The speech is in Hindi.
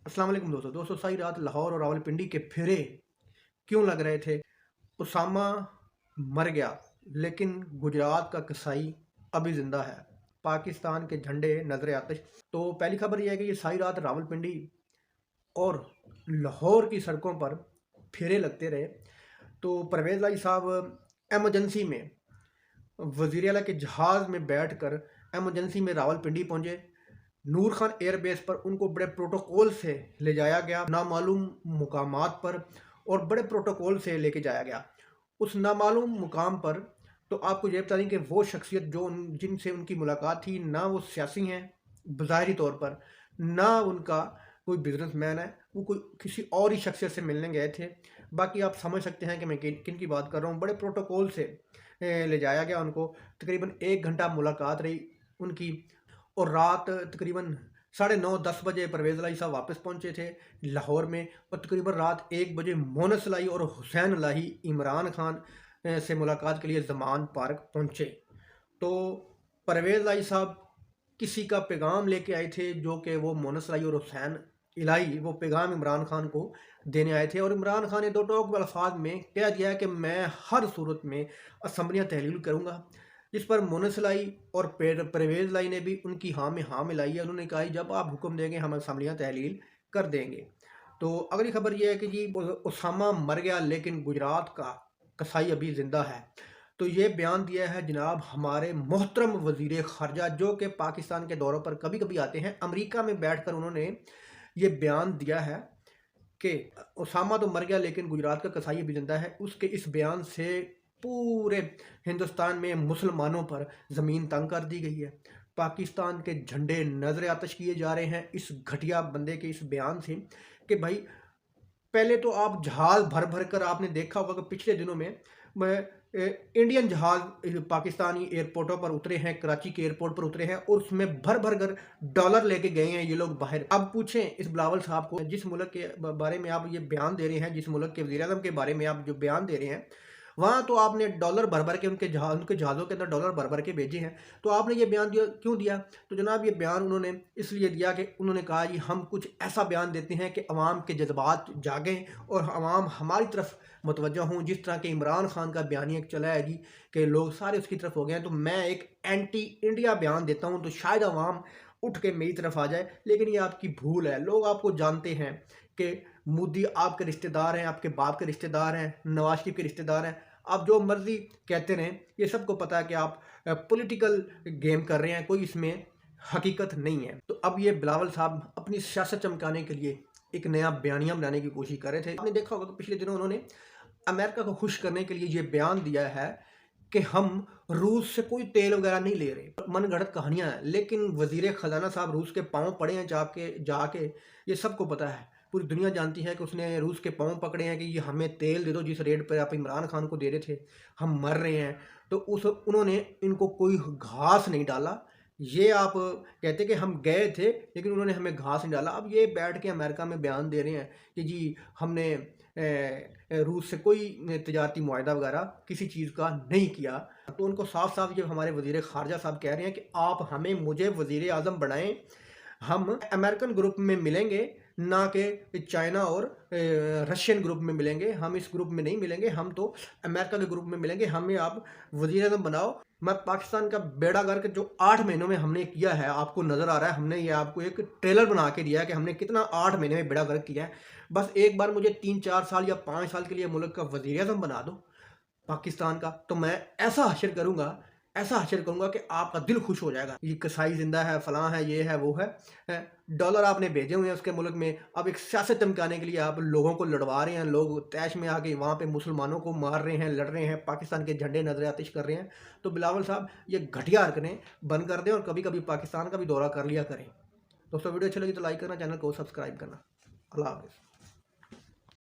अस्सलाम वालेकुम दोस्तों सारी रात लाहौर और रावलपिंडी के फेरे क्यों लग रहे थे। उसामा मर गया लेकिन गुजरात का कसाई अभी ज़िंदा है। पाकिस्तान के झंडे नजर आतिश। तो पहली खबर यह है कि ये सारी रात रावलपिंडी और लाहौर की सड़कों पर फेरे लगते रहे। तो परवेज़ लाई साहब एमरजेंसी में वज़ीर आला के जहाज़ में बैठकर एमरजेंसी में रावलपिंडी पहुंचे। नूर खान एयरबेस पर उनको बड़े प्रोटोकॉल से ले जाया गया, नामालूम मुकामात पर, और बड़े प्रोटोकॉल से लेके जाया गया। उस नामालूम मुकाम पर तो आपको ये बता दें कि वो शख्सियत जो जिनसे उनकी मुलाकात थी, ना वो सियासी हैं बज़ाहिरी तौर पर, ना उनका कोई बिजनेसमैन है, वो कोई किसी और ही शख्सियत से मिलने गए थे। बाकी आप समझ सकते हैं कि मैं किन की बात कर रहा हूँ। बड़े प्रोटोकॉल से ले जाया गया उनको। तकरीबन 1 घंटा मुलाकात रही उनकी, और रात तकरीबन 9:30-10 बजे परवेज़ लाई साहब वापस पहुंचे थे लाहौर में, और तकरीबन रात 1 बजे मोनस लाई और हुसैन लाही इमरान खान से मुलाकात के लिए ज़मान पार्क पहुंचे। तो परवेज़ लाई साहब किसी का पैगाम लेके आए थे, जो कि वो मोनस लाई और हुसैन इलाही वो पैगाम इमरान खान को देने आए थे। और इमरान खान ने दो टोक अल्फाज में कह दिया है कि मैं हर सूरत में असम्बलियाँ तहलील करूँगा, जिस पर मोनस लाई और परवेज़ लाई ने भी उनकी हाँ में हाँ मिलाई है। उन्होंने कहा जब आप हुक्म देंगे हम असम्बलियाँ तहलील कर देंगे। तो अगली खबर यह है कि जी उसामा मर गया लेकिन गुजरात का कसाई अभी ज़िंदा है। तो ये बयान दिया है जनाब हमारे मोहतरम वज़ीर ख़ारजा, जो कि पाकिस्तान के दौरों पर कभी कभी आते हैं। अमेरिका में बैठकर उन्होंने ये बयान दिया है कि उसामा तो मर गया लेकिन गुजरात का कसाई अभी जिंदा है। उसके इस बयान से पूरे हिंदुस्तान में मुसलमानों पर ज़मीन तंग कर दी गई है। पाकिस्तान के झंडे नजर आतिश किए जा रहे हैं इस घटिया बंदे के इस बयान से कि भाई पहले तो आप जहाज़ भर भर कर आपने देखा होगा कि पिछले दिनों में इंडियन जहाज़ पाकिस्तानी एयरपोर्टों पर उतरे हैं, कराची के एयरपोर्ट पर उतरे हैं, और उसमें भर भर कर डॉलर लेके गए हैं ये लोग बाहर। अब पूछें इस बिलावल साहब को, जिस मुल्क के बारे में आप ये बयान दे रहे हैं, जिस मुल्क के वज़ीर आज़म के बारे में आप जो बयान दे रहे हैं, वहाँ तो आपने डॉलर भर भर के उनके जहाज़ों के अंदर डॉलर भर भर के भेजे हैं। तो आपने ये बयान दिया क्यों दिया? तो जनाब ये बयान उन्होंने इसलिए दिया कि उन्होंने कहा जी हम कुछ ऐसा बयान देते हैं कि अवाम के जज्बात जागें और अवाम हमारी तरफ मुतवज्जह हों। जिस तरह के इमरान खान का बयानिया चला है जी कि लोग सारे उसकी तरफ हो गए हैं, तो मैं एक एंटी इंडिया बयान देता हूँ तो शायद अवाम उठ के मेरी तरफ आ जाए। लेकिन ये आपकी भूल है। लोग आपको जानते हैं कि मोदी आपके रिश्तेदार हैं, आपके बाप के रिश्तेदार हैं, नवाज शरीफ के रिश्तेदार हैं। आप जो मर्जी कहते रहें, ये सबको पता है कि आप पॉलिटिकल गेम कर रहे हैं, कोई इसमें हकीकत नहीं है। तो अब ये बिलावल साहब अपनी सियासत चमकाने के लिए एक नया बयानिया बनाने की कोशिश कर रहे थे। आपने देखा होगा कि पिछले दिनों उन्होंने अमेरिका को खुश करने के लिए ये बयान दिया है कि हम रूस से कोई तेल वगैरह नहीं ले रहे। मनगढ़ंत कहानियां हैं, लेकिन वजीर खजाना साहब रूस के पांव पड़े हैं जाके ये सबको पता है। पूरी दुनिया जानती है कि उसने रूस के पांव पकड़े हैं कि ये हमें तेल दे दो जिस रेट पर आप इमरान खान को दे रहे थे, हम मर रहे हैं। तो उन्होंने इनको कोई घास नहीं डाला। ये आप कहते कि हम गए थे लेकिन उन्होंने हमें घास नहीं डाला। अब ये बैठ के अमेरिका में बयान दे रहे हैं कि जी हमने रूस से कोई तजारती मुआहदा वगैरह किसी चीज़ का नहीं किया। तो उनको साफ साफ ये हमारे वज़ीर ख़ारजा साहब कह रहे हैं कि आप मुझे वज़ीर आज़म बनाएं, हम अमेरिकन ग्रुप में मिलेंगे, ना कि चाइना और रशियन ग्रुप में मिलेंगे। हम इस ग्रुप में नहीं मिलेंगे, हम तो अमेरिका के ग्रुप में मिलेंगे। हमें आप वज़ीर आज़म बनाओ। मैं पाकिस्तान का बेड़ा गर्क जो 8 महीनों में हमने किया है आपको नज़र आ रहा है। हमने ये आपको एक ट्रेलर बना के दिया है कि हमने कितना 8 महीने में बेड़ा गर्क किया है। बस एक बार मुझे 3-4 साल या 5 साल के लिए मुल्क का वज़ीर आज़म बना दो पाकिस्तान का, तो मैं ऐसा हशर करूंगा कि आपका दिल खुश हो जाएगा। ये कसाई जिंदा है, फलां है, ये है, वो है। डॉलर आपने भेजे हुए हैं उसके मुल्क में। अब एक सियासत चमकाने के लिए आप लोगों को लड़वा रहे हैं। लोग तैश में आके वहाँ पे मुसलमानों को मार रहे हैं, लड़ रहे हैं, पाकिस्तान के झंडे नजर आतिश कर रहे हैं। तो बिलावल साहब ये घटिया हरकतें बंद कर दें और कभी कभी पाकिस्तान का भी दौरा कर लिया करें। दोस्तों वीडियो अच्छी लगी तो लाइक करना, चैनल को सब्सक्राइब करना। अल्लाह हाफ़िज़।